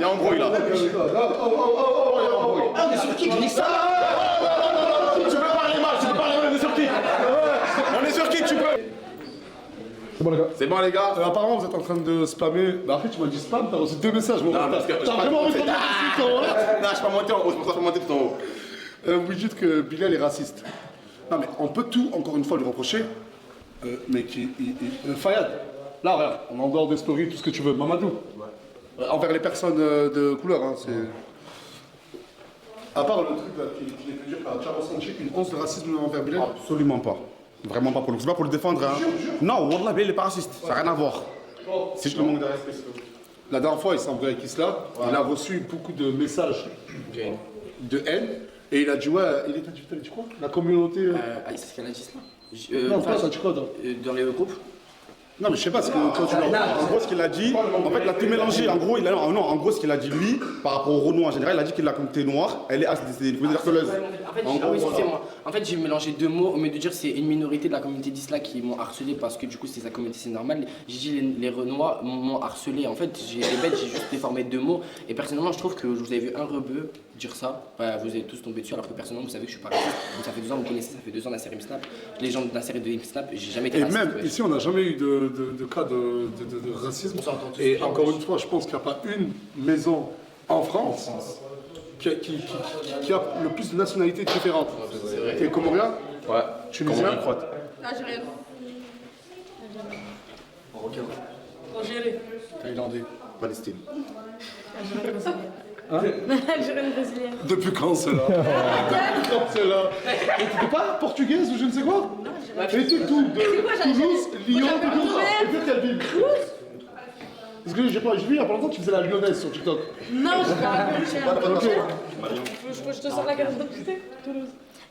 a embrouille là. Ah, mais sur qui je dis ça? Tu peux parler mal, tu peux parler mal, on est sur qui? On est sur qui, tu peux? C'est bon les gars. C'est bon les gars. Apparemment vous êtes en train de spammer. Bah après tu m'as dit spam, t'as reçu 2 messages. Non, parce que t'as vraiment envie de monter tout en haut là? Non, je suis pas monté en haut, c'est pour ça que je suis pas monté tout en haut. Vous dites que Bilal est raciste. Non mais on peut tout, encore une fois, lui reprocher. Mais Fayad, là regarde, on est en dehors des stories, tout ce que tu veux. Mamadou, envers les personnes de couleur, hein, c'est... À part le truc là, qui est fait dire, tu as ressenti une once de racisme envers Bilal? Absolument pas. Vraiment pas pour le. C'est pas pour le défendre. Hein. Non, Wallah, Bilal il est pas raciste. Ça n'a rien à voir. C'est juste le manque de respect. La dernière fois, il s'est embrouillé avec Isla, il a reçu beaucoup de messages de haine, et il a dit, ouais, t'as dit quoi? La communauté... c'est ce qu'elle a dit, ça. Non, t'as dit quoi, toi? Dans les groupes. Non, mais je sais pas, parce que quand tu l'as... En gros, ce qu'il a dit, en fait, il a tout mélangé. En gros, en gros, ce qu'il a dit, lui, par rapport au Renoir en général, il a dit que la communauté noire, elle est harceleuse. Excusez-moi. En fait, j'ai mélangé deux mots. Au lieu de dire c'est une minorité de la communauté d'Isla qui m'ont harcelé parce que du coup, c'est sa communauté, c'est normal. J'ai dit les Renois m'ont harcelé. En fait, j'ai juste déformé deux mots. Et personnellement, je trouve que vous avez vu un rebeu dire ça. Bah, vous avez tous tombé dessus, alors que personnellement, vous savez que je suis pas raciste. Donc, ça fait 2 ans, vous connaissez, ça fait 2 ans la série Snap. Les gens de la série de Snap, j'ai jamais été Et raciste. même ici, on n'a jamais eu de cas de racisme. Et encore une fois, je pense qu'il n'y a pas une maison en France qui a le plus de nationalités différentes. T'es comorien? Ouais. Tunisien? Algérienne. Marocain? Algérie. Thaïlandais? Palestine? Algérienne brésilienne. Depuis quand cela? Depuis quand cela? Et t'étais pas portugaise ou je ne sais quoi? Non, Et t'es tout de Toulouse, Lyon, Toulouse. Et puis quelle ville? Parce que j'ai vu il y a pas longtemps que tu faisais la lyonnaise sur TikTok. Non, je ne pas Ok. Je te sors la carte d'identité. Toulouse.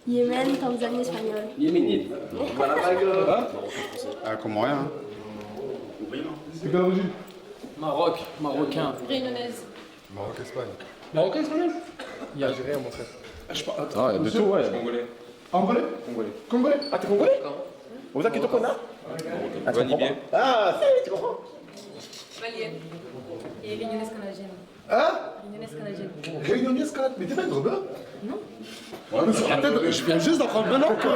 Yémen, Tanzanie, Espagnol. Yéménite. Voilà, Comment rien. Hein. C'est quelle origine? Maroc, marocain. Réunionnaise. Maroc, Espagne. Marocain, espagnol? Il y a Algérien, mon frère. Ah, il y a de tout, ouais. Congolais. Angolais? Congolais? Ah, t'es congolais? Vous êtes qui te connaît? Vanibien. Ah, si, tu comprends? Malienne. Et réunionnaise canadienne. Hein? Réunionnaise canadienne. Réunionnaise canadienne? Mais t'es pas une rebelle? Non. Ouais, mais sur la tête, je viens juste d'apprendre maintenant que,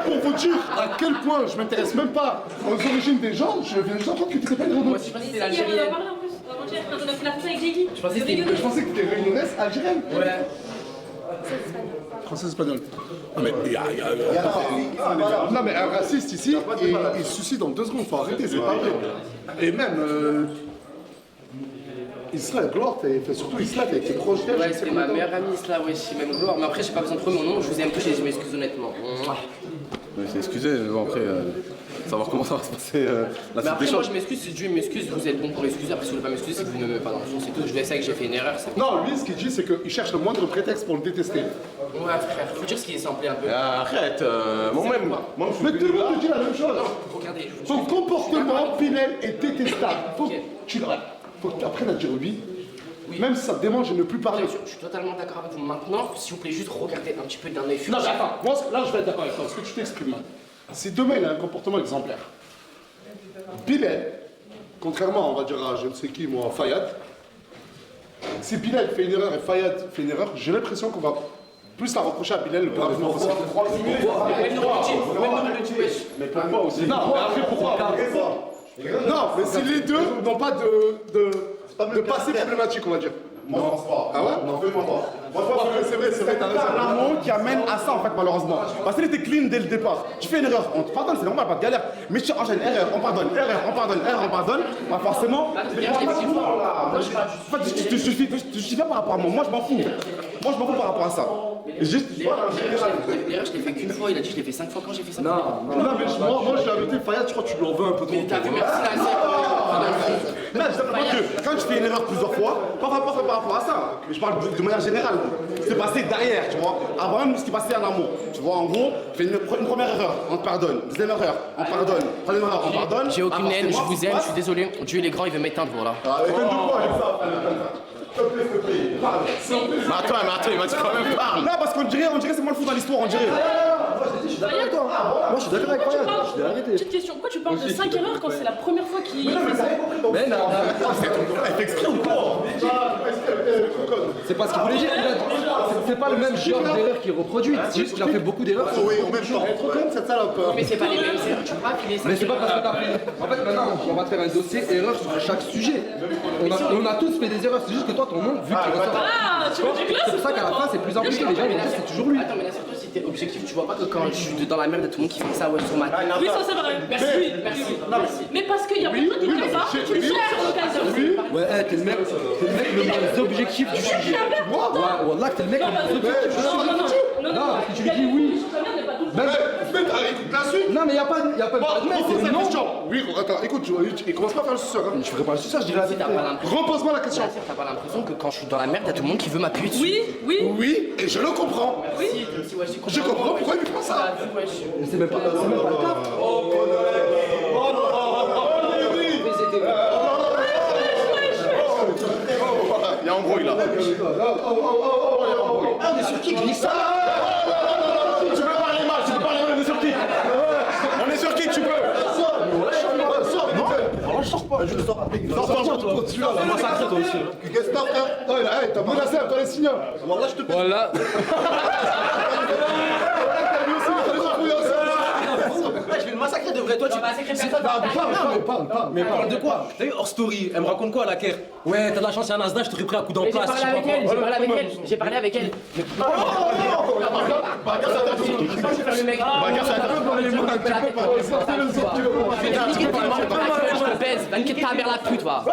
pour vous dire à quel point je m'intéresse même pas aux origines des gens, je viens juste d'apprendre que t'étais pas une rebelle. Moi aussi, je pensais que c'était Il y avait l'Algérienne. parlé en plus. Avant-hier, quand on a fait la photo avec Jiggy. Je pensais que c'était Je pensais que t'étais réunionnaise algérienne. Ouais. Français espagnol. Non mais non mais un raciste ici, il se suicide en 2 secondes, faut arrêter, c'est pas vrai. Et même Isla et Gloire, surtout Isla, t'es proche d'elle. Ouais, c'est ma meilleure amie, Isla, ouais, c'est même Gloire. Mais après, j'ai pas besoin de trouver mon nom, je vous aime tous et je m'excuse honnêtement. Mais c'est excusé, mais bon, après, savoir comment ça va se passer la Mais suite après, des moi choses. je m'excuse, si Dieu m'excuse, vous êtes bon pour l'excuser. Après, si vous voulez pas m'excuser, c'est que vous m'aimez pas dans le fond, c'est tout. Je vais essayer que j'ai fait une erreur, c'est bon. Non, lui, ce qu'il dit, c'est qu'il cherche le moindre prétexte pour le détester. Ouais, frère, faut dire ce qui est semblé un peu. Arrête, moi-même, Mais tout le monde te dit la même chose. Regardez, je vous Son comportement, Pinel, est détestable. Faut que Ok. tu apprennes à dire oui. Même si ça te démange de ne plus parler. Je suis totalement d'accord avec vous. Maintenant, s'il vous plaît, juste regardez un petit peu d'un œil Non, furtif. mais attends, moi, là, je vais être d'accord avec toi, parce que tu t'exprimes mal. Si demain, il a un comportement exemplaire, Bilal, contrairement, on va dire à je ne sais qui, moi, Fayad, si Bilal fait une erreur et Fayad fait une erreur, j'ai l'impression qu'on va plus la reprocher à Bilal le plus rapidement possible. mais pourquoi aussi? Non, mais après, pourquoi? Non, mais si les deux n'ont pas de passé problématique, on va dire. Moi, je pense pas. Ah ouais? Non, vraiment pas. C'est vrai, t'as raison. C'est l'amour qui amène à ça en fait malheureusement. Parce qu'il était clean dès le départ. Tu fais une erreur, on te pardonne, c'est normal, pas de galère. Mais tu enchaînes erreur, on pardonne, on pardonne. Bah forcément, tu te justifies pas par rapport à moi. Moi je m'en fous. Moi je m'en fous par rapport à ça. Juste. L'erreur, je l'ai fait qu'une fois, il a dit je l'ai fait 5 fois quand j'ai fait ça. Non, mais moi je l'ai arrêté, Fayad, je crois que tu lui en veux un peu trop. Mais t'as vu, merci là, Non, je te parle que quand tu fais une erreur plusieurs fois, pas par rapport à ça. Mais je parle de manière générale. C'est passé derrière, tu vois. Avant même ce qui passait en amour. Tu vois, en gros, fais une première erreur, on te pardonne. Deuxième erreur, on pardonne. Troisième erreur, on pardonne. J'ai aucune haine, je forcément, vous aime, je suis désolé. Dieu il est grand, il veut m'éteindre, voilà. Mais attends, il m'a dit quand même parle. Non, parce qu'on dirait c'est moi le fou dans l'histoire, on dirait. je suis d'accord avec toi. Moi, je suis d'accord avec Fayad. Je l'ai arrêté. Petite question, pourquoi tu parles de 5 erreurs quand c'est la première fois qu'il fait ça? Mais non, Elle fait exprès ou quoi? c'est pas ce qu'il voulait dire. C'est pas le même genre d'erreur qu'il reproduit. C'est juste qu'il a fait beaucoup d'erreurs. Oui, en même temps. Trop comme cette salope. Mais c'est pas les mêmes erreurs, tu peux pas filer ça. Mais c'est pas parce que t'as fait. En fait, maintenant, on va te faire un dossier erreur sur chaque sujet. On a tous fait des erreurs. C'est juste que toi, ton nom, vu qu'il ressort. Ah, tu veux du C'est pour ça qu'à la fin, c'est plus impliqué. Les gens, ils vont dire c'est toujours lui. Attends, mais là, surtout si t'es objectif, tu vois pas que quand je suis dans la merde, il y a tout le monde qui fait ça, ouais, sur ma tête. Oui, ça c'est vrai. Merci. Mais parce qu'il y a plein de trucs qui font ça, tu le cherches sur l'occasion. Ouais, t'es le mec le moins objectif du sujet. Ouais, wallah, t'es le mec le moins objectif du sujet. Non, parce que tu lui dis oui. Mais écoute la suite. Non, mais y a pas de mec, c'est non. Oui, attends, écoute, il commence pas à faire le suceur. Je ferai pas le succès, je dirais la vérité. Repose-moi la question. T'as pas l'impression que quand je suis dans la merde, il y a tout le monde qui veut m'appuyer dessus? Oui. Oui, et je le comprends. Je comprends pourquoi il fait ça. C'est même pas le cas. Il y a un embrouille là. On est sur qui glisse ça? Tu peux parler mal, tu peux parler mal, on est sur qui? On est sur qui, tu peux? Sors pas, je sors après. Sors pas, toi. Tu vas massacrer toi aussi. Qu'est-ce que t'as, frère? Oh, hey, t'as menacé, t'as les signaux. Voilà, je te paie. Voilà. Je vais le massacrer de vrai, toi tu massacrer personne. Parle. Mais parle de quoi? T'as vu hors story, elle me raconte quoi la Caire? Ouais, t'as de la chance, il y a un Nasdaq, je t'aurais pris un coup d'en place. J'ai parlé avec elle. Je te baise, va niquer ta mère la pute, va.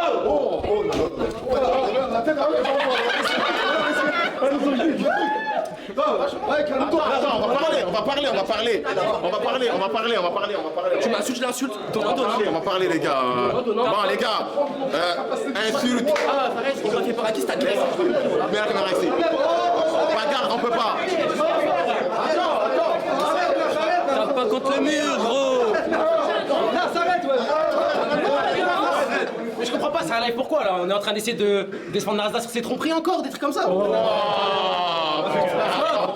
La tête, On va parler. Tu m'insultes, je l'insulte. On va parler, les gars. Bon, les gars, insulte. Ah, Fares, il m'a fait par à qui cette agresse? Mets la caméra ici. Regarde, on peut pas. Tape pas contre le mur, gros. Mais je comprends pas, c'est un live pourquoi là? On est en train d'essayer de descendre Nasdaq sur ses tromperies encore, des trucs comme ça.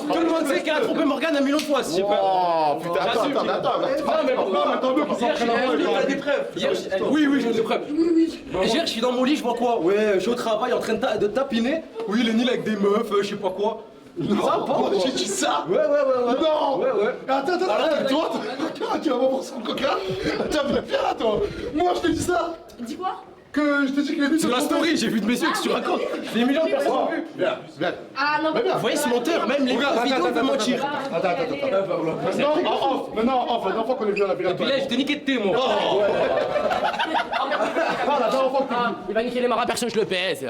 Tout le monde sait qu'elle a trompé Morgane 1 million de fois, si je sais pas. Oh putain, attends. Non, mais pourquoi? Des preuves. Oui, j'ai des preuves. Hier, je suis dans mon lit, je vois quoi? Ouais, je suis au travail en train de tapiner. Oui, le Nil avec des meufs, je sais pas quoi. Non, j'ai dit ça. Ouais. Non. Ouais. Attends, toi, tu vas voir pour son coca. Tu vas me faire là, toi. Moi, je t'ai dit ça. Dis quoi? Que je t'ai dit qu'il était Sur la story, j'ai vu de mes yeux que tu racontes. Des millions de personnes ont vu. Viens. Ah non, Vous voyez ce menteur, même les grosses vidéos peuvent mentir. Maintenant, off, la dernière fois qu'on est venu à la vérité. Puis là, je t'ai niqué de thé, moi. La dernière fois que Il va niquer les marins, personne, je le pèse.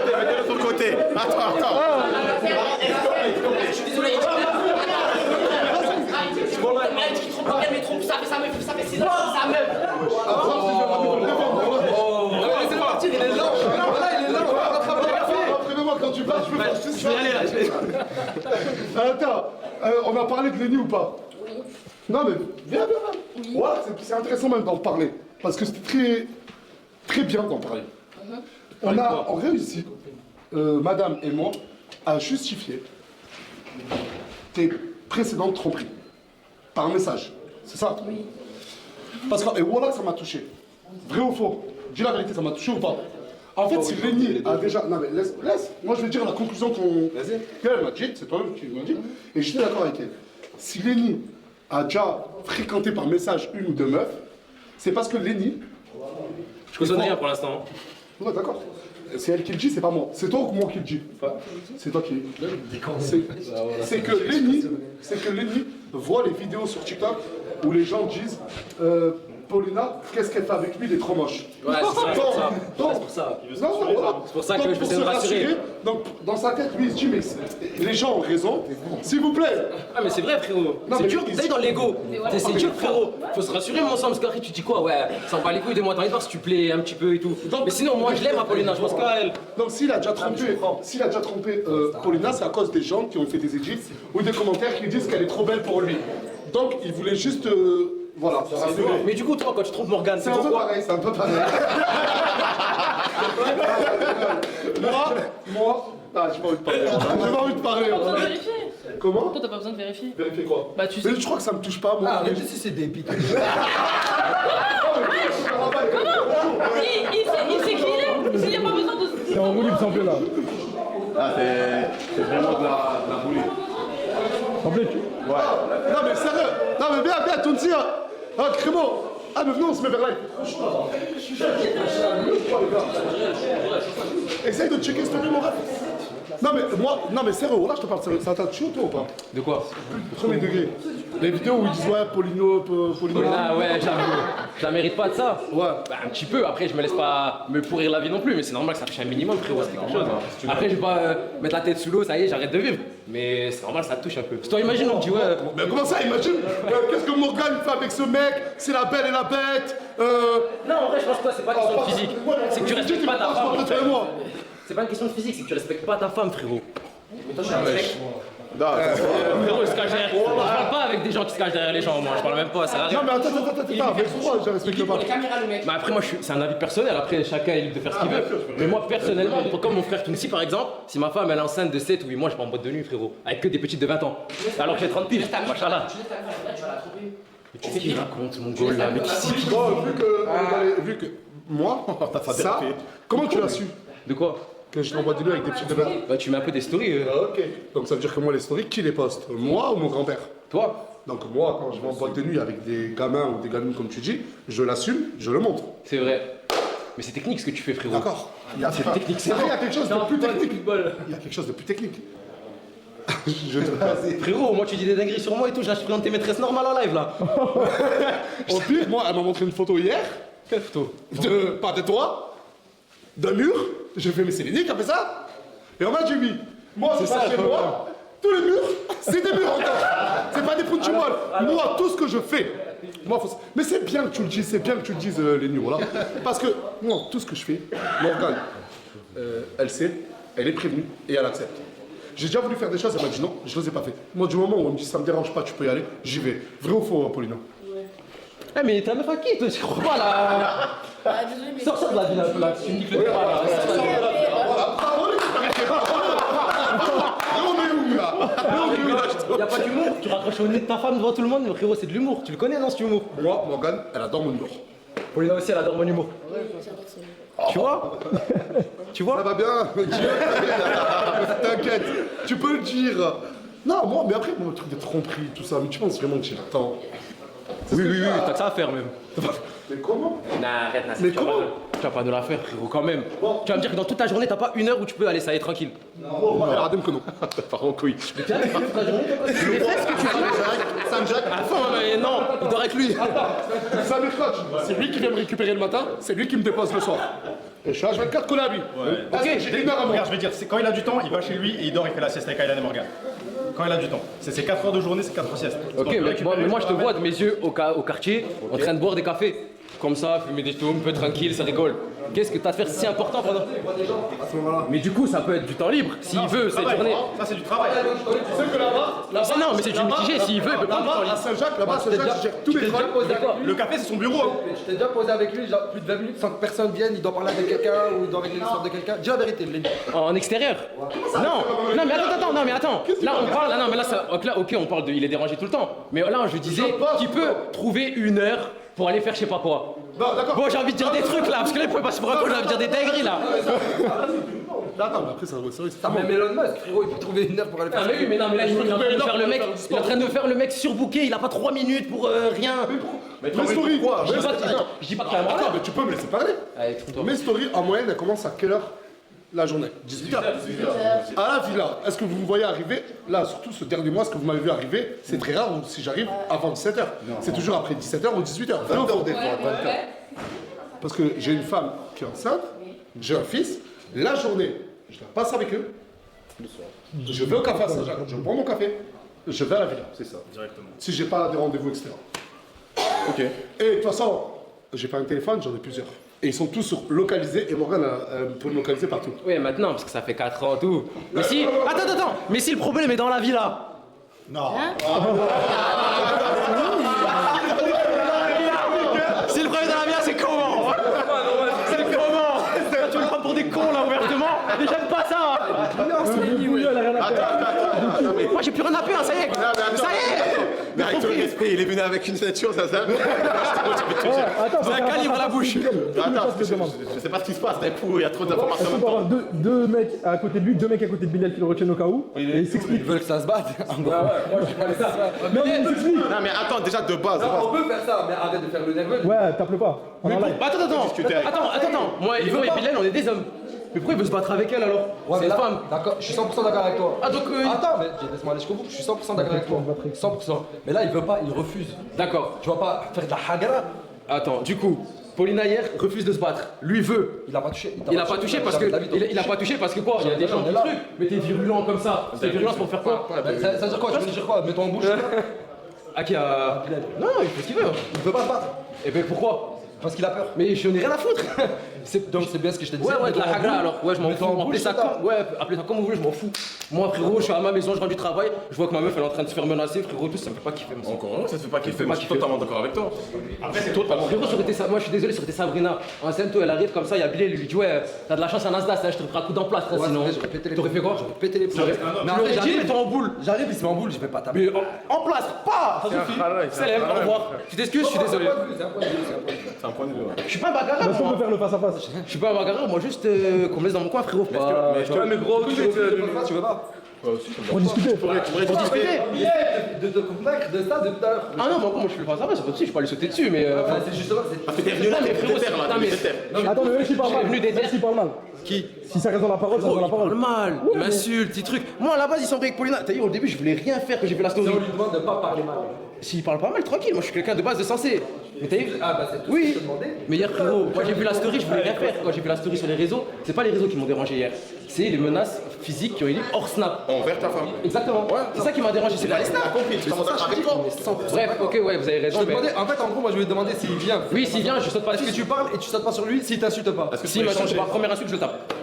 Mettez-le sur le côté. Attends. Je suis désolé. Elle dit qu'il trompe Morgane, mais trompe, ça fait sa meuf, ça fait 6 ans, sa meuf. Laissez partir, il est lent. Voilà, il est lent. Préviens-moi quand tu parles, je peux faire juste Je vais y aller là. Attends, on a parlé de Lenny ou pas? Oui. Non mais viens. Oui. Ouais, c'est intéressant même d'en parler. Parce que c'était très bien d'en parler. On a réussi, madame et moi, à justifier tes précédentes tromperies. Par message. C'est ça? Oui. Parce que, et voilà que ça m'a touché. Vrai ou faux? Dis la vérité, ça m'a touché ou pas? En fait, si Lenny a déjà... Non mais laisse. Moi je vais dire la conclusion qu'elle m'a dit, c'est toi-même qui m'a dit. Et j'étais d'accord avec elle. Si Lenny a déjà fréquenté par message une ou deux meufs, c'est parce que Lenny... Je cautionne rien pour l'instant. Ouais, d'accord. C'est elle qui le dit, c'est pas moi. C'est toi ou moi qui le dis? C'est toi qui... C'est que Lenny voit les vidéos sur TikTok où les gens disent Paulina, qu'est-ce qu'elle fait avec lui, il est trop moche. Ouais, c'est ça. C'est pour ça. C'est pour ça que je vais essayer de me rassurer. Donc, dans sa tête, lui, il se dit, mais les gens ont raison, s'il vous plaît. Ah, mais c'est vrai, frérot. C'est dur, t'es dans l'ego. C'est dur, frérot. Faut se rassurer, mon ensemble, parce qu'après, tu dis quoi? Ouais, ça en bat les couilles de moi, t'as envie de voir si tu plais un petit peu et tout. Mais sinon, moi, je l'aime, Paulina, je pense qu'à elle. Donc, s'il a déjà trompé Paulina, c'est à cause des gens qui ont fait des edits ou des commentaires qui disent qu'elle est trop belle pour lui. Donc, il voulait juste Voilà, c'est rassuré. Mais du coup, toi, quand tu trompes Morgane, C'est un peu pareil, c'est un peu pareil. Moi, ah, j'ai pas envie de parler. J'ai pas envie de parler. T'as pas besoin de vérifier. Comment? Toi, t'as pas besoin de vérifier. Vérifier quoi? Bah, tu sais. Mais je crois que ça me touche pas, moi. Ah, arrête de c'est des pics. Il sait qui il est. S'il n'y a pas besoin de. C'est en roue libre sans là. Ah, c'est vraiment de la boulie. Semblait tu. Ouais. Non, mais sérieux. Non, mais viens, Tounsi. Ah, Crémo. Ah, mais venez, on se met vers là. Essaye de checker story, mon ref. Non, mais moi, non, mais sérieux, là, je te parle sérieux. Ça t'a tué, toi, ou pas? De quoi? Premier degré. Les vidéos où ils disent, ouais, Paulino. Ah ouais, je la mérite pas de ça. Ouais. Bah, un petit peu, après je me laisse pas me pourrir la vie non plus, mais c'est normal que ça touche un minimum, frérot, c'est quelque chose. Hein. Après je vais pas mettre la tête sous l'eau, ça y est, j'arrête de vivre. Mais c'est normal, ça te touche un peu. Toi imagine, on me dit ouais. Mais comment ça, imagine? Qu'est-ce que Morgane fait avec ce mec? C'est la belle et la bête. Non, en vrai, je pense pas, c'est pas question de physique. C'est que tu respectes pas ta femme. en fait. C'est pas une question de physique, c'est que tu respectes pas ta femme, frérot. Mais toi, je suis un mec. Frérot, il se cache derrière. Je parle pas avec des gens qui se cachent derrière les gens, moi, je parle même pas, ça Non, mais attends, avec quoi je respecte pas? Mais après, moi, c'est un avis personnel. Après, chacun est libre de faire ce qu'il veut. Mais moi, personnellement, comme mon frère Tounsi, par exemple, si ma femme elle est enceinte de 7 ou 8 mois, je suis pas en boîte de nuit, frérot. Avec que des petites de 20 ans. Alors que j'ai 30 piges, machallah. Qu'est-ce qu'il raconte, mon goal là? Mais qui Bon, vu que moi, ça, comment tu l'as su? De quoi? Que je t'envoie de nuit avec des petites de 20 ans? Bah, tu mets un peu des stories. Ok. Donc ça veut dire que moi, les stories, qui les poste? Moi ou mon grand-père? Toi? Donc moi, quand je vais en boîte de nuit avec des gamins ou des gamines, comme tu dis, je l'assume, je le montre. C'est vrai. Mais c'est technique ce que tu fais, frérot. D'accord. Il y a technique, c'est Après, il y a quelque chose de plus technique. football. Il y a quelque chose de plus technique. Je te Frérot, moi tu dis des dingueries sur moi et tout, je présente tes maîtresses normales en live là. Au pire, moi, elle m'a montré une photo hier. Quelle photo? Pas de toi, d'un mur. J'ai fait, mais c'est Lénie qui a fait ça. Et on m'a dit oui. Moi, c'est ça chez moi. Tous les murs, c'est des murs encore. C'est pas des punchimol. Moi, tout ce que je fais. Moi, mais c'est bien que tu le dises, c'est bien que tu le dises, Lénie, voilà. Parce que moi, tout ce que je fais, Morgane, elle sait, elle est prévenue et elle accepte. J'ai déjà voulu faire des choses, elle m'a dit non, je ne les ai pas fait. Moi, du moment où on me dit ça me dérange pas, tu peux y aller, j'y vais. Vrai ou faux, Paulino? Eh mais t'as meuf à qui toi? Je crois pas là. Désolé, mais. Sors de la ville un peu là, tu me dis que le débat là. Y'a pas d'humour, tu raccroches au nez de ta femme devant tout le monde, mais frérot c'est de l'humour, tu le connais non cet humour? Moi, Morgane, elle adore mon humour. Paulina aussi elle adore mon humour. Tu vois? Tu Ça vois? va bien? T'inquiète, tu peux le dire. Non, moi, mais après, moi, le truc de tromperie, tout ça, mais tu penses vraiment que j'ai le temps? Oui, t'as que ça à faire même. Mais comment? Non, arrête, Mais comment? Tu vas pas de la faire, frérot, quand même. Tu vas me dire que dans toute ta journée, t'as pas une heure où tu peux aller, ça y est, tranquille. Non, Adem que non. Pardon, couille. Mais tu as toute ta journée, toi, c'est ce que tu veux. Sam Jacques. Attends, mais non, il dort avec lui. Samir Coach, c'est lui qui vient me récupérer le matin, c'est lui qui me dépose le soir. Et je suis H24 collé à lui. Ok, j'ai une heure à moi. Regarde, je vais dire, quand il a du temps, il va chez lui et il dort, il fait la sieste avec Aylan et Morgan. Quand il a du temps. C'est 4 heures de journée, c'est 4 siestes. Ok, mais moi je te vois de mes yeux au quartier, en train de boire des cafés. Comme ça, fumer des tours, un peu tranquille, ça rigole. Qu'est-ce que t'as à faire si important pendant? Mais du coup, ça peut être du temps libre, s'il veut, cette journée. Ça, c'est du travail. Tu sais que là-bas, Non, mais c'est du mitigé, s'il veut, il peut prendre du temps là-bas, à libre. Saint-Jacques, là-bas, Saint-Jacques, je gère tous les trucs. Le café, c'est son bureau. Hein. Je t'ai déjà posé avec lui, genre plus de 20 minutes sans que personne vienne, il doit parler avec quelqu'un ou il doit régler l'histoire de quelqu'un. Dis la vérité, Lénie. En extérieur? Non, mais attends. Là, on parle, non, mais là, ok, on parle de, il est dérangé tout le temps. Mais là, je disais qu'il peut trouver une heure pour aller faire je sais pas quoi. Non, d'accord. Bon, j'ai envie de dire des trucs là, parce que là, il peut passer pour un con, j'ai envie de dire des dingueries là. Attends, mais après, ça va être T'as même Elon Musk, frérot, il peut trouver une heure pour aller faire Ah mais oui, mais non, mais là il est en train de faire le mec, il est en train de faire le mec surbooké, il a pas 3 minutes pour rien. mes stories, quoi. Je dis pas que t'es un Attends, malade. mais tu peux me laisser parler. Allez, trouve-toi. Mes stories, en moyenne, elles commencent à quelle heure la journée? 18h. À la villa, est-ce que vous me voyez arriver? Là, surtout ce dernier mois, ce que vous m'avez vu arriver, c'est très rare si j'arrive avant 17h. C'est toujours après 17h ou 18h. Parce que j'ai une femme qui est enceinte, j'ai un fils, la journée, je la passe avec eux. Je vais au café à Saint-Jacques, je prends mon café, je vais à la villa. C'est ça, directement. Si j'ai pas des rendez-vous, etc. Ok. Et de toute façon, j'ai pas un téléphone, j'en ai plusieurs. Et ils sont tous localisés et Morgane peut me localiser partout. Oui, maintenant, parce que ça fait 4 ans, tout. Mais si. Attends. Mais si le problème est dans la villa. Non. Ne gêne pas ça. Moi j'ai plus rien à perdre, ça y est. Ça y est. Mais avec tout le respect, il est venu avec une ceinture, ça. Ça calibre la bouche. Attends, je sais pas ce qui se passe, d'un coup, il y a trop d'informations en On même peut avoir temps. deux mecs à côté de lui, deux mecs à côté de Bilal qui le retiennent au cas où, et ils s'expliquent. Ils veulent que ça se batte. Non, mais ils s'expliquent. Non, mais attends, déjà de base. On peut faire ça, mais arrête de faire le nerveux. Ouais, tape-le pas. On en live. Attends. Moi et Bilal, on est des hommes. Mais pourquoi il veut se battre avec elle alors? Ouais, C'est mais une là, femme. d'accord, je suis 100% d'accord avec toi. Ah donc Attends, mais laisse-moi aller jusqu'au bout. Je suis 100% d'accord avec toi. 100%. Mais là, il veut pas, il refuse. D'accord. Tu vas pas faire de la hagara. Attends, du coup, Paulina hier refuse de se battre. Lui veut. Il a pas touché. Il a pas touché parce que il a pas touché parce que quoi? Il y a des gens qui truc. Mais t'es virulent comme ça. T'es virulent pour faire quoi? Ça veut dire quoi? Tu veux dire quoi? Mets-toi en bouche. Ah qui a. Non, il fait ce qu'il veut. Il veut pas se battre. Et ben pourquoi? Parce qu'il a peur. Mais je n'ai rien à foutre. Donc c'est bien ce que je t'ai dit. Ouais, de la hagra alors. Ouais, je m'en fous. Appelez ça comme vous voulez, je m'en fous. Moi, frérot, je suis à ma maison, je rentre du travail, je vois que ma meuf elle est en train de se faire menacer, frérot, tout ça me fait pas kiffer. Encore un, ça se fait pas kiffer. Moi, je suis totalement d'accord avec toi. Après, c'est toi, Frérot, moi je suis désolé, sur Sabrina. En scène, elle arrive comme ça, il y a Bilal, il lui dit ouais, t'as de la chance à Nasdaq, je te ferai un coup d'en place, sinon. T'aurais fait quoi? Péter les plombs. Mais après, j'arrive, mets-toi en boule. J'arrive, il se met en boule, je vais pas taper. Mais en place, pas. Ça suffit. Salam, au revoir. Tu t'excuses, je suis désolé. c'est un point de vue. Je suis pas un bagarreur. Est-ce qu'on peut faire le face à face? Je suis pas un bagarreur, moi juste qu'on me laisse dans mon coin, frérot. Mais gros, Tu veux pas? Pour discuter. Pour discuter. De te convaincre de ça de tout à l'heure. Ah non, mais comment je fais pas ça? C'est pas possible, je peux pas lui sauter dessus, mais. C'est justement. Parce que t'es venu là, t'es frérot, là, Non, mais- Attends, mais même s'il parle Je suis mal. venu des Même s'il parle mal. Qui? Si ça reste dans la parole, ça reste Oh, dans la il parle parole. mal, il m'insulte, petit truc. Moi à la base ils sont avec Paulina. T'as vu au début je voulais rien faire quand j'ai fait la story. On lui demande de pas parler mal. S'il parle pas mal, tranquille, moi je suis quelqu'un de base de sensé. Mais t'as vu? Ah bah c'est tout ce que Oui. je te demandais. Mais hier frérot, moi j'ai vu la story, je voulais rien faire. Quand j'ai vu la story sur les réseaux, c'est pas les réseaux qui m'ont dérangé hier. C'est les menaces physiques qui ont été hors snap. Envers ta femme. Exactement. C'est ça qui m'a dérangé, c'est pas les T'as snaps. compris, tu commences avec toi. Bref, ok, ouais, vous avez Je raison. te mais- demandais, en fait en gros moi je voulais te demander s'il vient. Oui, s'il vient, je saute pas Est-ce que dessus. tu parles et tu sautes pas sur lui s'il t'insulte pas? Si, ma chance, pas première insulte, je le tape.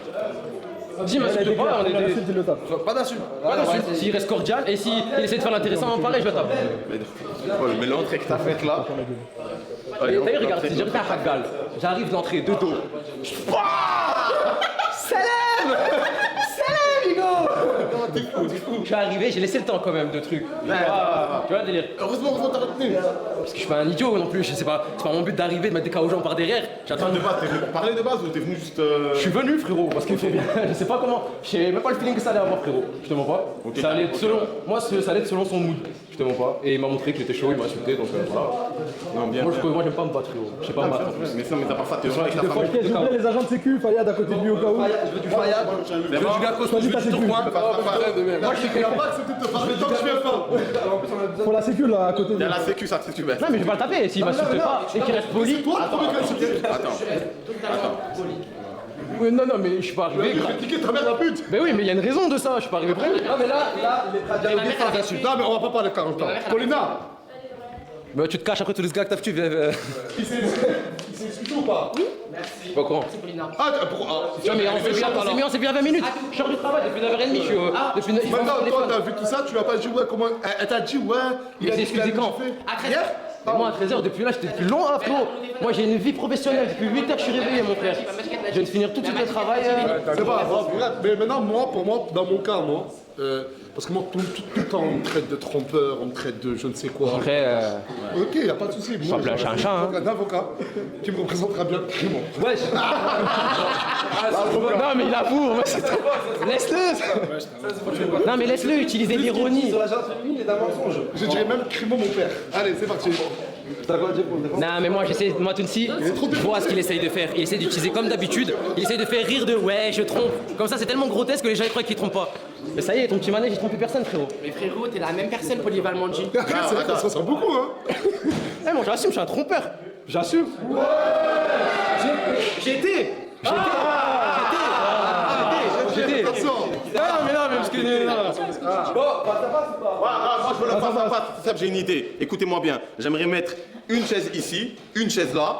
S'il Elle a m'insulte été pas, on est claire, des. il le tape. Pas d'insulte. Pas d'insulte. S'il reste cordial et s'il essaie de faire l'intéressant, pareil, je le tape. Mais l'entrée que t'as faite là. D'ailleurs, regarde, si j'arrive à Hagal, j'arrive d'entrée de dos. Salam Hugo. Je suis arrivé, j'ai laissé le temps quand même de trucs. Tu vois le délire. Heureusement, t'as retenu. Parce que je suis pas un idiot non plus, c'est pas mon but d'arriver, de mettre des cas aux gens par derrière. J'attends De base, t'es venu pour parler de base ou t'es venu juste. Je suis venu frérot, parce que je sais pas comment, j'ai même pas le feeling que ça allait avoir frérot, je te mens pas. Ça allait être selon, moi ça allait être selon son mood, je te mens pas. Et il m'a montré qu'il était chaud, il m'a insulté, donc voilà. Non, bien. Moi j'aime pas me battre frérot, je sais pas me battre en plus. Mais ça, mais t'as pas ça, t'es genre avec ta femme. Ok, je voulais les agents de sécu, Fayad à côté de lui au cas où. Je veux du Fayad, je veux du gars costaud, je veux du tournois. Moi, je suis quelqu'un pas accepté de te parler tant que je viens pas. Pour la sécu là à côté de Il y lui. a la sécu, ça, c'est tu bête. Non mais je vais pas le taper, s'il m'insulte pas et qu'il reste poli. Toi, le premier qui a insulté. Non mais je suis pas arrivé. Je vais piquer ta mère la pute. Mais oui mais il y a une raison de ça, je suis pas arrivé prêt. Non mais là, il est prêt à dire des phrases d'insultes. Non, mais on va pas parler de 40 ans. Paulina, Bah tu te caches après tous les gars que t'as tu il s'est excusé ou pas? Je suis pas au courant. Ah, pourquoi? Non mais on s'est vu à 20 minutes. Je sors du travail depuis 9h30, je suis depuis Maintenant, toi, t'as vu tout ça, tu l'as pas dit, ouais, comment. Elle t'a dit, ouais, il Mais a c'est dit qu'il a excusé quand? fait. Hier? Mais moi à 13h depuis là j'étais depuis long là frérot. Moi j'ai une vie professionnelle, depuis 8h je suis réveillé mon frère. Je viens de finir tout de suite le travail. C'est pas grave, regarde. Mais maintenant, moi, pour moi, dans mon cas, moi, parce que moi, tout le temps, on me traite de trompeur, on me traite de je ne sais quoi. Après Ok, y a pas de souci. Moi, appeler un chat un chat, hein. Un avocat qui me représentera bien. Bon. ouais. Non mais il avoue, laisse-le. Non mais laisse-le utiliser l'ironie. Sur la gente féminine, il est d'un mensonge. Je dirais même crimo mon père. Allez, c'est parti. T'as quoi à dire pour le défendre? Non mais moi j'essaie, moi Tounsi, je vois ce qu'il essaye de faire. Il essaie d'utiliser comme d'habitude, il essaie de faire rire de ouais je trompe. Comme ça c'est tellement grotesque que les gens ils croient qu'il trompe pas. Mais ça y est, ton petit manège il trompe plus personne frérot. Mais frérot, t'es la même personne, Polyval Manji. C'est vrai que ça se ressent beaucoup, hein. Eh moi j'assume, je suis un trompeur. J'assume. J'étais. Non mais parce que. Moi, je veux le face à face. Seb, j'ai une idée. Écoutez-moi bien. J'aimerais mettre une chaise ici, une chaise là,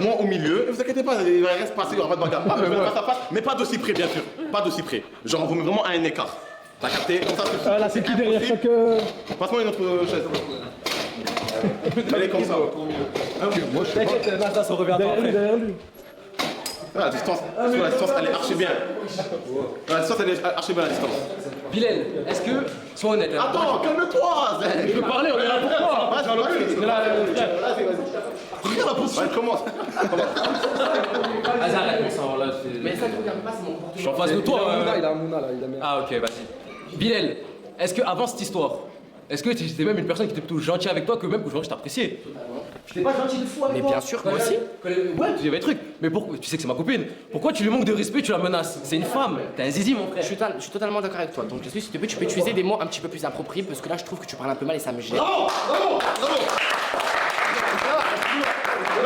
moi au milieu. Ne vous inquiétez pas, il va rien se passer, il n'y aura pas de bagarre. Je veux le face à face, mais pas d'aussi près, bien sûr. Pas d'aussi près. Genre, on vous met vraiment à un écart. T'as capté? Comme ça, c'est La sécu derrière chaque. Passe-moi une autre chaise. Elle est comme ça. T'inquiète, Nasdaq on reviendra Derrière lui, après. derrière lui. La distance, la distance, elle est archi bien. La distance, elle est archi bien, la distance. Bilal, est-ce que. Sois honnête. Hein. Attends, calme-toi. Je peux parler, on est là pour toi. Vas-y, On est là, frère. regarde la position. Ouais, commence. Vas-y, arrête, ça, là, c'est. Mais ça te regarde pas, c'est mon comportement. Je suis en face de toi. Il a un mouna là, il a mis. Ah, ok, vas-y. Bilal, est-ce que avant cette histoire, est-ce que j'étais même une personne qui était plutôt gentille avec toi que même qu'aujourd'hui je t'appréciais? J'étais pas gentil de fou avec Mais toi. bien sûr, moi aussi. Ouais, il y avait des trucs. Mais pourquoi? Tu sais que c'est ma copine. Pourquoi tu lui manques de respect, tu la menaces? C'est une femme. T'es un zizi, mon frère. Je suis totalement d'accord avec toi. Donc, est-ce que s'il te plaît, tu peux utiliser des mots un petit peu plus appropriés parce que là, je trouve que tu parles un peu mal et ça me gêne. Dans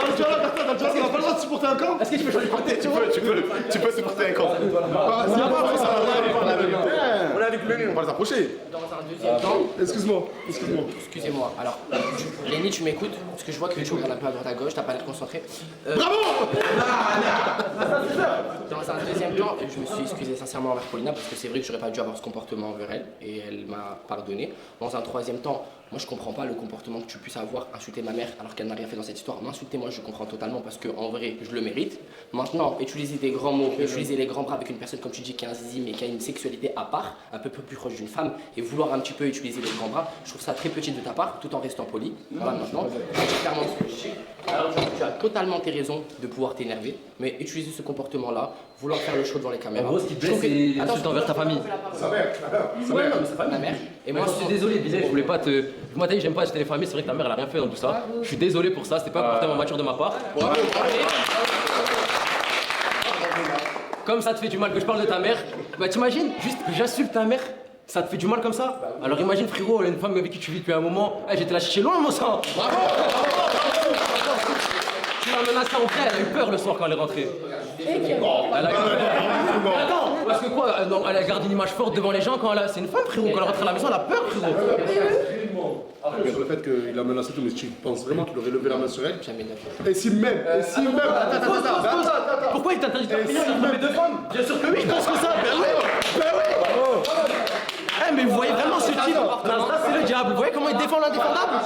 le dialogue, attends, dans le dialogue, on n'a pas le droit de supporter un camp. Est-ce que tu peux changer de côté? Tu peux supporter un camp. C'est pas après ça, on est avec Lenny, on va les approcher. Dans un deuxième temps, Excuse-moi. excusez-moi. Alors, Lenny, tu m'écoutes parce que je vois que tu regardes un peu à droite à gauche, t'as pas l'air concentré. Bravo. Dans un deuxième temps, je me suis excusé sincèrement envers Paulina parce que c'est vrai que j'aurais pas dû avoir ce comportement envers elle et elle m'a pardonné. Dans un troisième temps, moi je comprends pas le comportement que tu puisses avoir, insulter ma mère alors qu'elle n'a rien fait dans cette histoire. M'insulter, moi je comprends totalement parce que en vrai je le mérite. Maintenant, utiliser des grands mots, utiliser les grands bras avec une personne comme tu dis qui est un zizi mais qui a une sexualité à part, un peu plus proche d'une femme et vouloir un petit peu utiliser les grands bras, je trouve ça très petit de ta part tout en restant poli. Voilà, maintenant, je dis clairement ce que je sais. Alors tu as totalement tes raisons de pouvoir t'énerver, mais utiliser ce comportement-là, vouloir faire le show devant les caméras. En gros, ce qui te blesse, c'est l'insulte envers ta famille. Ouais, non, mais c'est pas ma mère. Et moi, Moi, je suis désolé, Bilal, je voulais pas te. Moi, t'as dit, j'aime pas acheter les familles, c'est vrai que ta mère, elle a rien fait dans tout ça. Je suis désolé pour ça, c'était pas un comportement mature de ma part. Comme ça te fait du mal que je parle de ta mère, bah t'imagines, juste que j'insulte ta mère, ça te fait du mal comme ça? Alors imagine, frérot, une femme avec qui tu vis depuis un moment, j'étais là chercher loin, mon sang. Tu l'as menacée en vrai, elle a eu peur le soir quand elle est rentrée. Elle a eu peur. Attends, parce que quoi, non, elle a gardé une image forte devant les gens quand elle a... C'est une femme, frérot, quand elle rentre à la maison, elle a peur, frérot. Après, sur le fait qu'il a menacé tout, mais tu penses vraiment qu'il aurait levé la main sur elle? jamais de la vie. Et si même. Pourquoi il t'interdit de faire finir entre mes deux femmes? Bien sûr que oui, je pense que ça, ben oui. Eh mais vous voyez vraiment ce type, ça c'est le diable, vous voyez comment il défend l'indéfendable?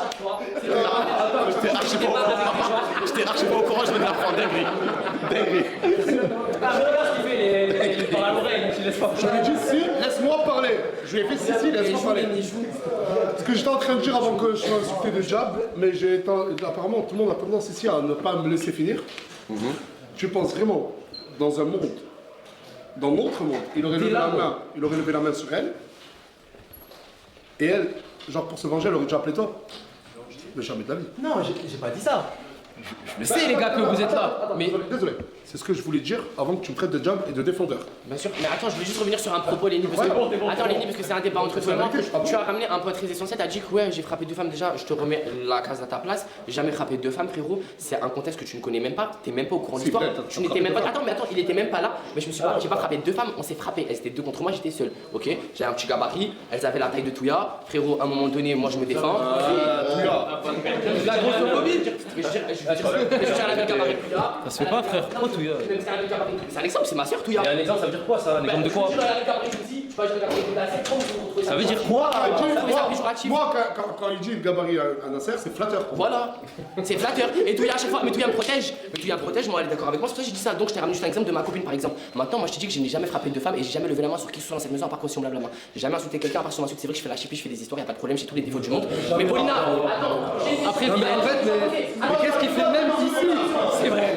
J'étais archi pas au courant, je venais de l'apprendre, dinguerie. Ah mais regarde ce qu'il fait, il parle à l'oreille, il laisse pas. Je lui ai dit si, laisse-moi parler. Je lui ai fait si, laisse-moi parler. Ce que j'étais en train de dire avant que je sois insulté de jab, mais apparemment tout le monde a tendance ici à ne pas me laisser finir. Tu penses vraiment, dans un monde, dans notre monde, il aurait levé la main sur elle, et elle, genre pour se venger, elle aurait dû appeler toi? Mais jamais de la vie. Non, j'ai pas dit ça. Je le sais les gars que vous êtes là, mais... Désolé, c'est ce que je voulais dire avant que tu me traites de jab et de défendeur. Bien sûr, mais attends, je voulais juste revenir sur un propos, Lenny, parce que... Attends, Lenny, parce que c'est un débat entre toi et moi. Tu as ramené un point très essentiel, t'as dit que ouais, j'ai frappé deux femmes déjà, je te remets la case à ta place. J'ai jamais frappé deux femmes, frérot. C'est un contexte que tu ne connais même pas, t'es même pas au courant de l'histoire. Tu n'étais même pas... Attends, il était même pas là, mais j'ai pas frappé deux femmes, on s'est frappé. Elles étaient deux contre moi, j'étais seul, ok? J'ai un petit gabarit, elles avaient la taille de Touya. Frérot, à un moment donné, moi je me défends. La grossophobie. Ça se fait pas frère, pourquoi tout C'est un exemple, c'est ma soeur Touya. Et un exemple ça veut dire quoi ça? Un exemple de quoi? Ça veut dire quoi? Moi, quand il dit le gabarit à Nasser, c'est flatteur. Voilà, c'est flatteur. Et Touya à chaque fois, mais Touya me protège. Mais Touya me protège, moi elle est d'accord avec moi, c'est pour ça que j'ai dit ça. Donc je t'ai ramené juste un exemple de ma copine par exemple. Maintenant, moi je t'ai dit que je n'ai jamais frappé de femme et j'ai jamais levé la main sur qui que ce soit dans cette maison à part quand si on me lave la main. J'ai jamais insulté quelqu'un à part si on m'insulte. C'est vrai que je fais la chippie, je fais des histoires, y a pas de problème, j'ai tous les défauts du monde. Mais Paulina, attends, après Non, mais en fait, mais qu'est-ce qu'il fait même ici? c'est vrai.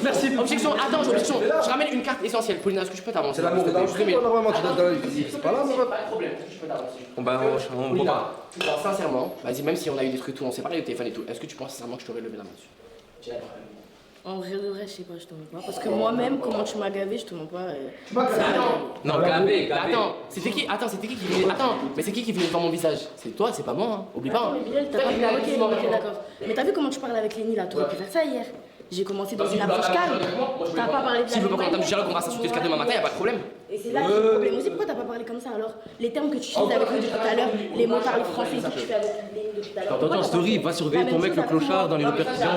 Merci. Objection, attends, objection. Je ramène une carte essentielle. Paulina, est-ce que je peux t'avancer? C'est l'amour d'un frère, normalement, tu dois c'est pas là, mon Pas de problème, est-ce que je peux t'avancer? Bon bah on peut pas. Alors, sincèrement, vas-y, même si on a eu des trucs tout, on s'est parlé au téléphone et tout, est-ce que tu penses sincèrement que je t'aurais levé la main dessus? En vrai de vrai, je sais pas, je te mens pas. Parce que moi-même, comment tu m'as gavé, je te mens pas. Non, gavé. Attends, c'était qui qui venait. Attends, mais c'est qui venait devant mon visage? C'est toi, c'est pas moi, hein. Oublie pas. Mais Bilal, t'as pas vu. Ok, d'accord. Mais t'as vu comment tu parles avec Lenny là? T'aurais pu faire ça hier. J'ai commencé dans une approche calme. T'as pas parlé de la S'il veut pas qu'on entame du dialogue, on va s'insulter jusqu'à demain matin, y'a pas de problème. Et c'est là que j'ai le problème aussi. Pourquoi t'as pas parlé comme ça alors? Les termes que tu utilises avec nous depuis tout à l'heure, les mots parlés français que tu fais avec les depuis tout à l'heure. T'entends en story, va surveiller ton mec le clochard dans les répercussions.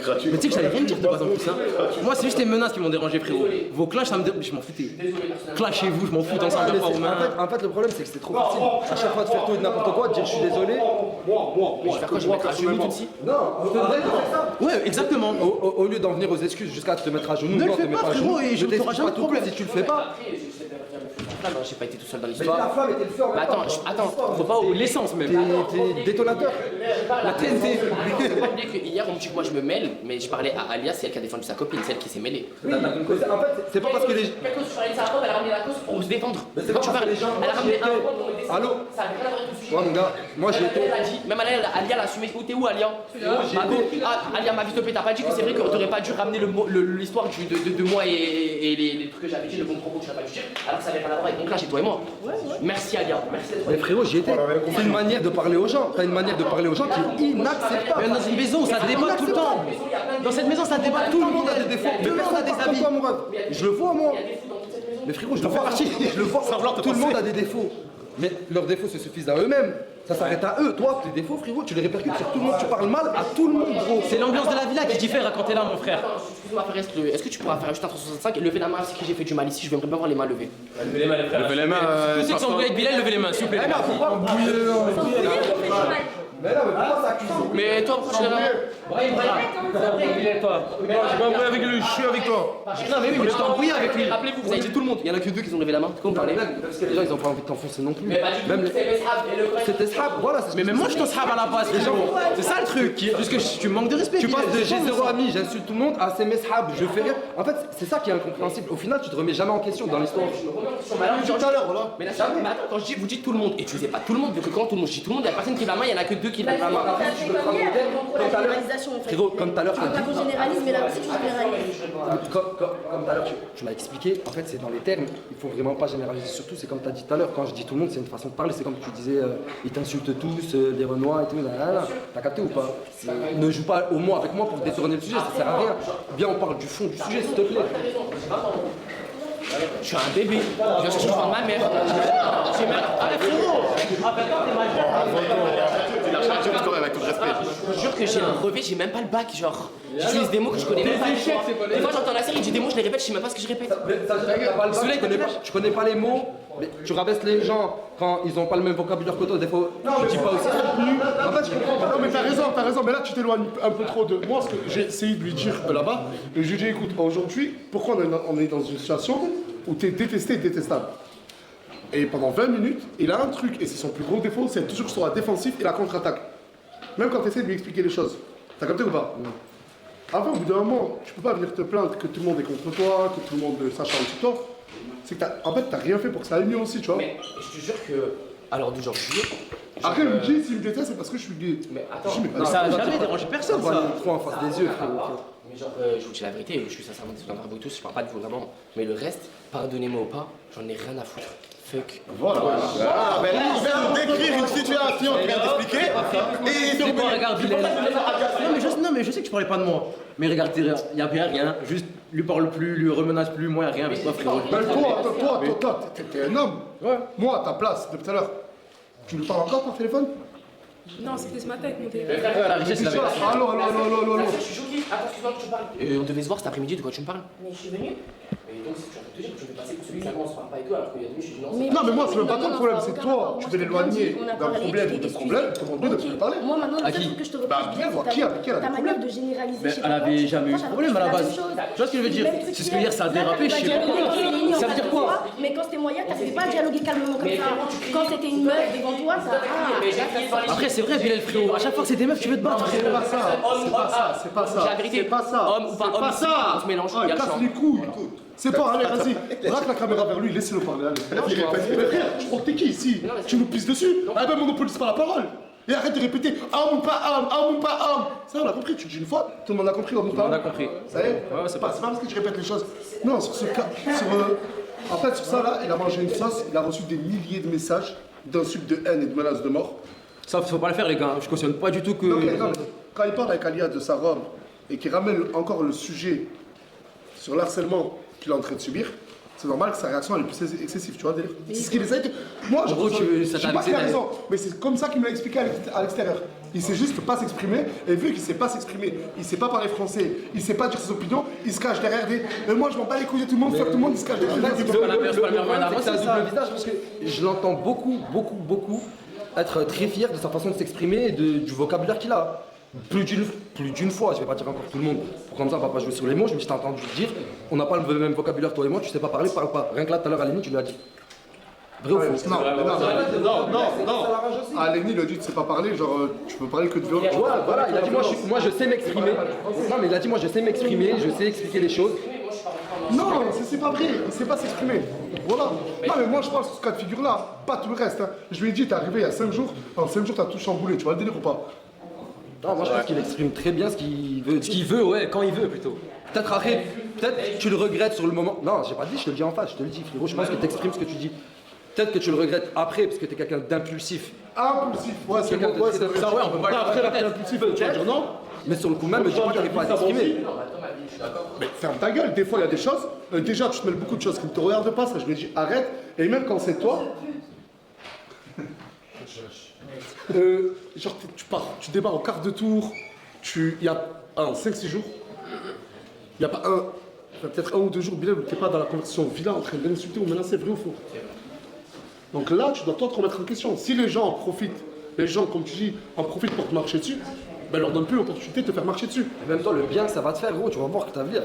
Gratuit. Mais tu sais que j'allais rien dire de base en plus. Hein. Moi, c'est juste les menaces qui m'ont dérangé, frérot. Vos clashs, ça me dérange. Je m'en foutais. Clashez-vous, je m'en fous, t'en Mais pas aux mains. en fait, le problème, c'est que c'est trop facile. À chaque fois de faire tout et n'importe quoi, de dire je suis désolé. Je vais faire quoi? Je vais mettre à genoux tout de suite. Non, arrête de faire ça. Ouais, exactement. Au lieu d'en venir aux excuses jusqu'à te mettre à genoux, Ne le toi, fais te mettre pas, à genoux, frérot, et je t'excuse t'aurai jamais pas de tout problème. Si tu le fais pas. J'ai pas été tout seul dans Mais l'histoire. ta flamme était le feu en Mais même temps. attends, faut pas oublier. L'essence même. T'es détonateur. La TNT. Faut pas oublier que hier on me dit que moi je me mêle, mais je parlais à Alia, c'est elle qui a défendu sa copine, c'est elle qui s'est mêlée. Oui, en fait, c'est pas parce que les. Quelle cause tu parlais de sa robe, elle a ramené la cause pour se défendre. Mais c'est pas parce que les gens. Elle a ramené un robe pour me défendre. Allô. Ça a rien à voir avec le sujet. Ouais, mon gars, moi j'ai été. Elle a dit, même Alia l'a assumé. Où t'es où, Alia? Alia m'a vite topé, t'as pas dit que c'est vrai que t'aurais pas dû ramener l'histoire de moi et les trucs que j'avais dit, le bon propos que j'aurais pas dû dire, alors que ça avait rien à voir avec mon clash et toi et moi. Merci Alia, merci d'être Mais frérot, j'y étais. C'est une manière de parler aux gens. T'as une manière de parler aux gens qui est inacceptable. Mais dans une maison, ça débat tout le temps. Dans cette maison, ça débat Tout tout le monde a des défauts. Mais personne n'a des avis. Toi, mon rêve. Je le vois, moi. Mais frérot, je le vois. Je le vois. Tout le monde a des défauts. Mais leurs défauts se suffisent à eux-mêmes. Ça s'arrête à eux. Toi, tes défauts, frérot, tu les répercutes sur tout le monde. Tu parles mal à tout le monde, gros. C'est l'ambiance de la villa qui diffère, racontez-la, mon frère. Excuse-moi, frère, est-ce que tu pourras faire juste un 365 et lever la main si j'ai fait du mal ici? Je vais bien voir les mains levées. Levez les mains, les frères. Levez les mains. Tous ceux qui sont embrouillés avec Bilal, levez les mains, s'il vous plaît. Mais là, mais pourquoi ça accuse? Mais toi, pourquoi tu l'as là? Bilal, toi. Je vais embrouiller avec lui, je suis avec toi. Non, mais oui, mais je t'ai embrouillé avec lui. Rappelez-vous, vous avez dit tout le monde. Il y en a que deux qui ont levé la main. Comment parler? Parce que les gens, ils ont pas envie de t'enfoncer non plus. Mais pas du tout, Même c'est Mesrab et le frère. C'était ça, voilà. Mais même moi, je te srabe à la base, frérot. C'est ça le truc. Puisque tu me manques de respect. Tu passes de Bilal, j'ai zéro ami, j'insulte tout le monde, à c'est mes sahab, je fais rien. En fait, c'est ça qui est incompréhensible. Au final, tu te remets jamais en question dans l'histoire. Mais alors, tout à l'heure, voilà. Mais là, mais attends, quand je dis, vous dites tout le monde, et tu sais pas tout le monde, vu que quand tout le monde, je dis tout le monde, il y a personne qui lève la main, il y en a que deux qui lèvent la main. Tu veux prendre La généralisation en fait. Frérot, comme tout à l'heure, je Là, on généralise, mais là aussi, tu généralises. Comme tout à l'heure, tu m'as expliqué, en fait, c'est dans les termes, il faut vraiment pas généraliser. Surtout, c'est comme tu as dit tout à l'heure, quand je dis tout le monde, c'est une façon de parler. C'est comme tu disais, ils t'insultent tous, les Renois et tout. T'as capté ou pas? Ne joue pas au mot avec moi pour détourner le sujet, ça sert à rien. Bien, on parle du fond du sujet, s'il te plaît. Je suis un bébé, je suis de ma mère. J'ai même. Allez, frérot! Quand même, avec tout le respect. Je vous jure que j'ai un brevet, j'ai même pas le bac, genre. J'utilise des mots que je connais même pas. Des fois, j'entends la série, il dit des mots, je les répète, je sais même pas ce que je répète. Tu connais pas les mots, mais tu rabaisses les gens quand ils ont pas le même vocabulaire que toi. Des fois, tu dis pas aussi. En fait, je comprends pas. Non, mais t'as raison, mais là, tu t'éloignes un peu trop de moi, ce que j'ai essayé de lui dire là-bas. Et je lui ai dit, écoute, aujourd'hui, pourquoi on est dans une situation où t'es détesté et détestable? Et pendant 20 minutes, il a un truc, et c'est son plus gros défaut, c'est toujours sur la défensive et la contre-attaque. Même quand tu essaies de lui expliquer les choses. T'as capté ou pas? Enfin, au bout d'un moment, tu peux pas venir te plaindre que tout le monde est contre toi, que tout le monde s'acharne sur toi. C'est que en fait, t'as rien fait pour que ça aille mieux aussi, tu vois. Mais je te jure que. Alors, du genre juillet. Après, il me dit, s'il me déteste, c'est parce que je suis gay. Mais attends, Je dis, mais Mais ça a jamais dérangé personne, Voilà, ça. trop en face des yeux, frérot. mais genre, je vous dis la vérité, je suis sincèrement désolé envers vous tous, je parle pas de vous vraiment. Mais le reste, pardonnez-moi ou pas, j'en ai rien à foutre. Fuck. Voilà. Ah, ben là, il vient de décrire une situation qu'il vient d'expliquer. Et C'est bon, regarde, Bilal. Non, mais je sais que tu parlais pas de moi. Mais regarde, il y a bien rien. Juste, lui parle plus, lui remenace plus, moi, y a rien avec toi, frérot. Ben, toi, t'es un homme. Ouais. Moi, à ta place, depuis tout à l'heure, tu lui parles encore par téléphone? Non, c'était ce matin avec mon téléphone. La richesse, c'est la vérité. Allô. Je suis choqué. Attends, excuse-moi que tu parles. On devait se voir cet après-midi, de quoi tu me parles? Mais je suis venue. Et donc, c'est ce que je viens de te dire, tu veux passer pour celui qui on se parle pas et tout, alors qu'il y a 2 minutes, je suis dit non. Non, mais moi, c'est même pas toi le problème, c'est toi. Tu veux l'éloigner d'un problème ou de problème, demande-lui de plus parler. Moi maintenant, le À seul qui? truc que je te Bah, reproche bien, dis-moi, c'est qui avec qui elle a ta des manière problèmes? de généraliser. Mais je sais elle pas avait quoi, jamais eu chaque de fois, problème à la je fais base. même chose. Tu vois ce que je veux dire? C'est ce que hier, ça a dérapé, je sais pas quoi. Ça veut dire quoi? Mais quand c'était moyen, t'arrivais pas à dialoguer calmement comme ça. Quand c'était une meuf devant toi, ça. Après, c'est vrai, Bilal, frérot. À chaque fois que c'est des meufs, tu veux te battre, frérot. C'est pas ça. J'ai la vérité. C'est pas ça. Homme ou pas C'est homme, pas ça. on se mélange, Ah, il y a le casse choix. les couilles. C'est pas, allez, vas-y. Braque la caméra vers lui, laissez-le parler. Allez. Mais frère, tu crois que t'es qui ici? Tu nous pisses dessus? Ah ben, monopolise pas la parole. Et arrête de répéter homme ou pas homme, homme ou pas homme. Ça, on a compris. Tu dis une fois, tout le monde a compris homme ou pas homme. On a compris. Ça y est? C'est pas parce que tu répètes les choses. Non, sur ce cas, en fait, sur ça là, il a mangé une sauce, il a reçu des milliers de messages d'insultes, de haine et de menaces de mort. Ça, faut pas le faire, les gars. Je cautionne pas du tout que. Non, mais quand il parle avec Alia de sa robe et qu'il ramène encore le sujet sur l'harcèlement qu'il est en train de subir, c'est normal que sa réaction elle est plus excessive, tu vois, délire. C'est ce qu'il essaie de... Moi, En gros, je ça sais t'a pas qu'il a vexé, raison, mais c'est comme ça qu'il me l'a expliqué à l'extérieur. Il sait juste pas s'exprimer, et vu qu'il sait pas s'exprimer, il sait pas parler français, il sait pas dire ses opinions, il se cache derrière des... Mais moi, je m'en bats les couilles de tout le monde, fuck tout le monde, il se cache derrière des... Le problème, c'est que c'est un double visage parce que je l'entends beaucoup être très fier de sa façon de s'exprimer et du vocabulaire qu'il a. Plus d'une fois, je vais pas dire encore tout le monde, pour comme ça on va pas jouer sur les mots, mais je t'ai entendu dire, on n'a pas le même vocabulaire toi et moi, tu sais pas parler, parle pas. Rien que là tout à l'heure à Léni, tu lui as dit. Vrai ou faux? Non. Ah, Léni, il a dit, tu sais pas parler, genre, tu peux parler que de violence. Ouais, voilà, il a dit moi je sais m'exprimer. Non mais il a dit moi je sais m'exprimer, je sais expliquer les choses. Non, c'est pas vrai, il sait pas s'exprimer. Voilà. Non, mais moi je parle sur ce cas de figure-là, pas tout le reste. Hein. Je lui ai dit, t'es arrivé il y a 5 jours, en 5 jours t'as tout chamboulé, tu vois le délire ou pas? Non, moi je pense qu'il exprime très bien ce qu'il veut. Ce qu'il veut, ouais, quand il veut plutôt. Peut-être après, peut-être tu le regrettes sur le moment. Non, j'ai pas dit, je te le dis en face, je te le dis frérot, je pense que tu exprimes ce que tu dis. Peut-être que tu le regrettes après parce que t'es quelqu'un d'impulsif. Impulsif, ouais, c'est Quelqu'un bon, ouais, de- c'est vrai. Ça, ouais, on peut pas le Après, la peut-être. impulsif, tu vas dire non? Mais sur le coup même, je dis pas que t'arrives pas à t'exprimer. Mais ferme ta gueule, des fois il y a des choses, déjà tu te mêles beaucoup de choses qui ne te regardent pas, ça je lui ai dit arrête, et même quand c'est toi, genre tu pars, tu démarres au quart de tour, il y a 5-6 jours, il n'y a pas peut-être 1 ou 2 jours, Bilal, où tu n'es pas dans la conversation vilaine en train de l'insulter ou menacer, vrai ou faux? Donc là, tu dois toi te remettre en question. Si les gens en profitent, les gens, comme tu dis, en profitent pour te marcher dessus, ben leur donne plus l'opportunité de te faire marcher dessus. Et même toi, le bien que ça va te faire, gros, tu vas voir que ta vie,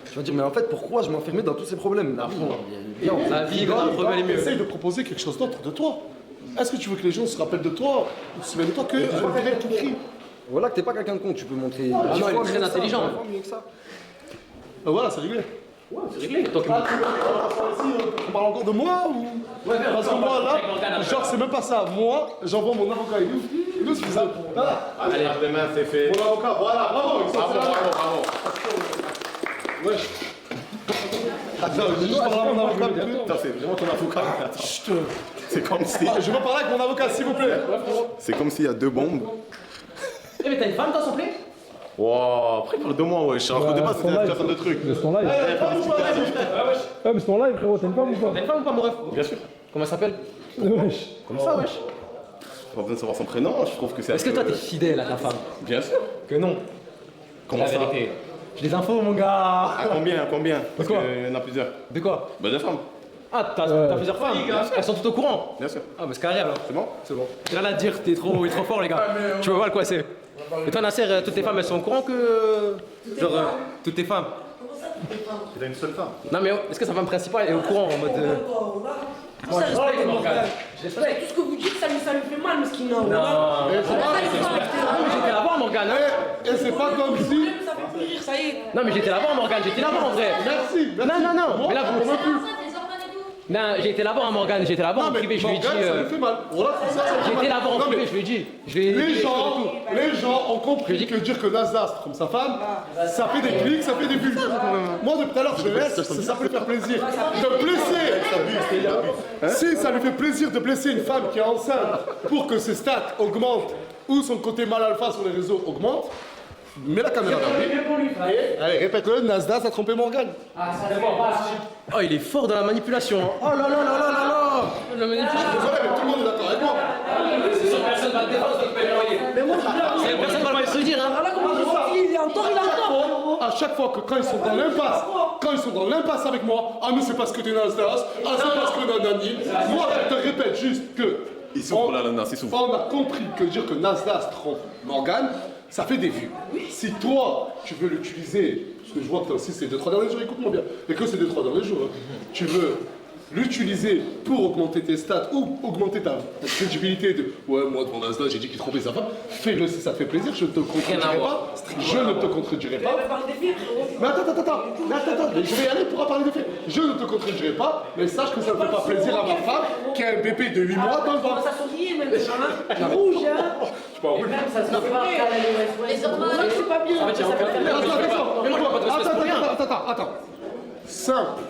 tu vas dire, mais en fait, pourquoi je m'enfermais dans tous ces problèmes? La vie, quand le problème est mieux. Essaye de proposer quelque chose d'autre de toi. Est-ce que tu veux que les gens se rappellent de toi, ou se souviennent de toi que Bilal tout crie? Voilà que t'es pas quelqu'un de con, tu peux montrer. non, il est très intelligent. Mieux que ça. Voilà, c'est réglé. C'est réglé. Donc, On parle encore de moi ou... Ouais, parce que moi là, genre c'est même pas ça. Moi, j'envoie mon avocat, il nous fait ça. Voilà. Allez, demain, c'est fait. Mon avocat, voilà, bravo. Bravo. Wesh. Attends, je vais juste parler à mon avocat. Putain, c'est vraiment ton avocat. Attends. C'est comme si. Je veux parler avec mon avocat, s'il vous plaît. C'est comme s'il y a 2 bombes. Eh, mais t'as une femme, toi, s'il te plaît? Wow, après il parle de moi, wesh. Alors qu'au départ, c'était une personne de truc. C'est ton live. Ouais, mais c'est ton live, frérot, t'as une femme ou pas? T'as une femme ou pas, mon ref? Bien sûr. Comment elle s'appelle? Wesh. Comme ça, wesh. Pas besoin de savoir son prénom, je trouve que c'est. Est-ce que toi, t'es fidèle à ta femme? Bien sûr. Que non. Comment La ça? vérité. J'ai des infos, mon gars. À combien? Parce quoi? qu'il y en a plusieurs. De quoi? Bah, de femmes. Ah, t'as plusieurs femmes? Elles sont toutes au courant? Bien sûr. Ah, mais c'est carré alors. C'est bon? C'est bon. J'ai rien à dire, il est trop fort, les gars. Tu veux voir quoi c'est? Et toi, Nasser, toutes tes femmes, elles sont au courant que. Genre, toutes tes femmes? Il a une seule femme. Non, mais est-ce que sa femme principale est au courant en mode. Ça respecte Morgane. Tout ce que vous dites, ça lui fait mal, mais ce qu'il n'a. Non. J'étais là-bas, Morgane. Hein. Et c'est pas comme si. Ça fait plus rire, ça y est. Non, mais j'étais là-bas, Morgane. J'étais là-bas en vrai. Merci. Non. Mais là, vous. Non, j'ai été là-bas, Morgane. J'étais là-bas en privé, je lui ai dit. Ça lui fait mal. Voilà, c'est ça. J'ai été là-bas en privé, je lui ai dit. Les gens ont compris que dire que Nasdaq, comme sa femme, ça fait des clics, ça fait des vues. Moi, depuis tout à l'heure, je laisse, ça peut lui faire plaisir. De blesser. Si ça lui fait plaisir de blesser une femme qui est enceinte pour que ses stats augmentent ou son côté mal alpha sur les réseaux augmente, mets la caméra dans lui. Allez, répète-le, Nasdaq a trompé Morgane. Oh, il est fort dans la manipulation. Hein. Oh là là là là là là. La manipulation. Désolé, mais tout le monde est d'accord avec moi. Personne va le défendre, tu peux l'envoyer. Mais moi, Personne va le se dire. Hein. là, comment il est en tort, il est en tort. À chaque fois que quand ils sont dans l'impasse avec moi, ah mais c'est parce que t'es Nasdaq, ah c'est parce que nanani, moi je te répète juste que Il souffre là, Nas, il souffre. on a compris que dire que Nasdaq trompe Morgane, ça fait des vues. Si toi tu veux l'utiliser, parce que je vois que aussi c'est 2-3 derniers jours, écoute-moi bien, et que c'est 2-3 derniers jours, hein, tu veux l'utiliser pour augmenter tes stats ou augmenter ta crédibilité de ouais moi devant Nasdaq j'ai dit qu'il trompait sa femme, fais-le si ça te fait plaisir, je ne te contredirai pas, je ne te contredirai pas. Mais attends, mais je vais y aller pour parler des faits. Je ne te contredirai pas, mais sache que ça ne fait pas plaisir à ma femme qui a un bébé de 8 mois dans le ventre. Ça sourire, même, hein. Rouge, hein. Je peux en rouge. Ça se fait pas. Les hormones, c'est pas bien. Attends. Simple.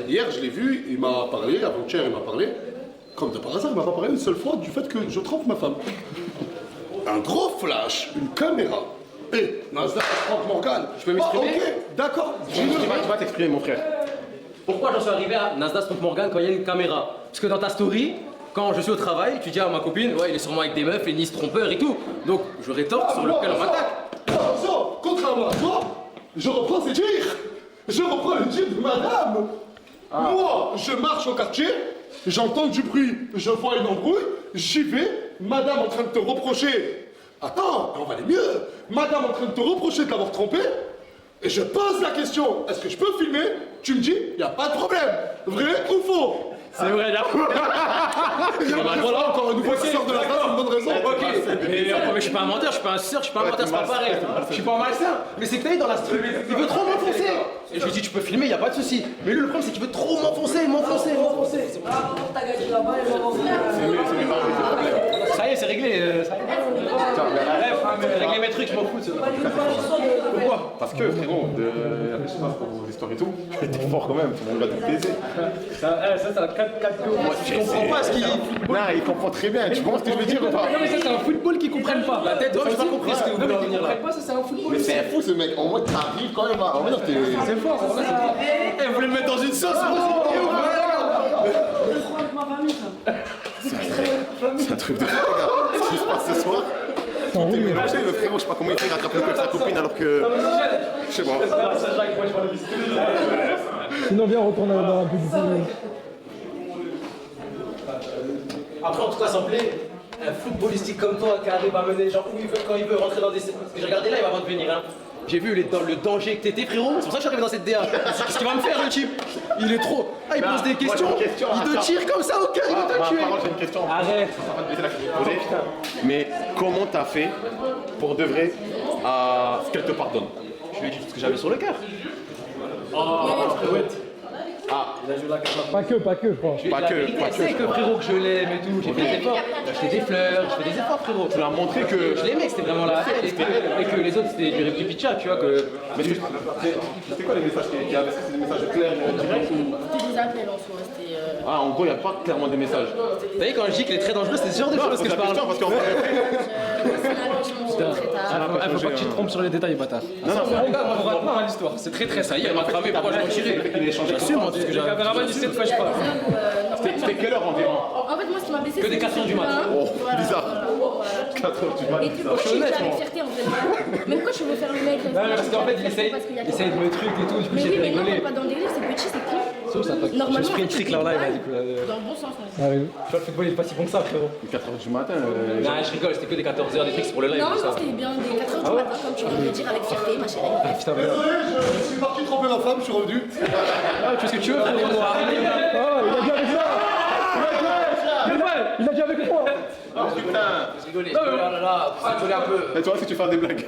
Hier, je l'ai vu, il m'a parlé, avant-hier, il m'a parlé. Comme de par hasard, il m'a pas parlé une seule fois du fait que je trompe ma femme. Un gros flash, une caméra. Et Nasdaq trompe Morgane. Je peux m'exprimer? Ok, d'accord. Tu vas t'exprimer, mon frère. Pourquoi j'en suis arrivé à Nasdaq contre Morgan quand il y a une caméra? Parce que dans ta story, quand je suis au travail, tu dis à ma copine, ouais, il est sûrement avec des meufs, Nice trompeur et tout. Donc je rétorque sur lequel on m'attaque. Attention, contrairement à toi, je reprends ses dires. Je reprends le dire de madame. Moi, je marche au quartier, j'entends du bruit, je vois une embrouille, j'y vais, madame en train de te reprocher. Attends, on va aller mieux. Madame en train de te reprocher de l'avoir trompé, et je pose la question, est-ce que je peux filmer? Tu me dis, il n'y a pas de problème. Vrai ou faux? C'est vrai, là. Voilà, encore un nouveau sort de la face, une bonne raison. Ok, mais je suis pas un menteur, je suis pas un suceur, je suis pas un menteur, c'est pas pareil. Je suis pas un malsain, mais c'est que t'as dans la stream, il veut trop m'enfoncer. Et je lui dis, tu peux filmer, y a pas de souci. Mais lui, le problème, c'est qu'il veut trop m'enfoncer. T'as gagné là-bas et Ça y est, c'est réglé. Ça y est. Bref, régler mes trucs, je m'en fous. Pourquoi? Parce que frérot, je sais pas pour l'histoire et tout, t'es fort quand même, tout le monde va te baiser. Ça, c'est un 4-4 Je comprends pas ce qu'il. Non, il comprend très bien, tu comprends ce que je veux dire ou pas? Non, mais ça, c'est un football qu'ils comprennent pas. La tête, j'ai pas compris ce que vous voulez en venir là. pas, ça c'est un football. Mais c'est fou ce mec, en mode t'arrives quand même à. En mode C'est fort, en vrai, c'est. Vous voulez me mettre dans une sauce, C'est un truc de fou, regarde. Ce qui se passe ce soir. Tout est mélangé, le frérot, je sais pas comment il fait, il rattrape le coup avec sa copine alors que. Je sais pas. Sinon, viens, on retourne dans un peu du Après, en tout cas, ça me plaît. Un footballistique comme toi qui arrive à mener les gens où il veut, quand il veut, rentrer dans des. Parce que j'ai regardé là, il va avant de venir. Hein. J'ai vu le danger que t'étais, frérot. C'est pour ça que je suis arrivé dans cette DA. Qu'est-ce qu'il va me faire, le type? Il est trop. Ah, il pose des questions. Il te tire comme ça au cœur, il veut te tuer. J'ai une question. Arrête. Mais comment t'as fait pour de vrai à ce qu'elle te pardonne? Je lui ai dit tout ce que j'avais sur le cœur. Pas que, je crois. Je sais que frérot que je l'aime et tout, j'ai fait des efforts. J'ai acheté des fleurs, j'ai fait des efforts, frérot. Tu lui as montré que. Je l'aimais, que c'était vraiment la fête et que les autres c'était du réplipicha, tu vois. Que... Mais c'était quoi les messages qu'il y avait? Est-ce que c'est des messages clairs directs ou. C'était des appels en soi, c'était. Ah, en gros, il n'y a pas clairement des messages. Vous voyez, quand je dis qu'il est très dangereux, c'est ce genre de choses que je parle. Parce qu'en Faut pas que tu te trompes sur les détails, bâtard. Non, on va voir l'histoire. C'est très très ça. Il m'a cramé, pourquoi je m'en tirer? J'assume, moi, tout ce que j'avais. Le caméraman, il sait de quoi je parle. C'était quelle heure environ? En fait, moi, ce qui m'a blessé, Que des 4 heures du matin. Oh, bizarre. 4 heures du matin. Et du coup, je suis avec fierté en fait. Mais pourquoi tu veux faire le mec? Parce qu'en fait, il essaye de me truc et tout, du coup, Mais j'ai oui, mais non, rigolé. pas dans le délire, c'est petit, c'est con. Normalement, j'ai pris une trick là, en live, du coup. Dans le bon sens, en fait. Ah oui. Tu vois, le football, il est pas si bon que ça, frérot. 4 heures du matin. Non, je rigole, c'était que des 14 heures, des tricks pour le live. Non, tout ça. c'était bien des 4 heures du matin, comme tu viens de le dire avec fierté, ma chérie. Putain, Désolé, je suis parti tromper ma femme, je suis revenu. tu fais ce que tu veux, frérot. Oh, il a dit avec moi. Il a dit avec moi. Je rigolais, là, là, là, rigoler un peu. Et toi, si tu fais des blagues.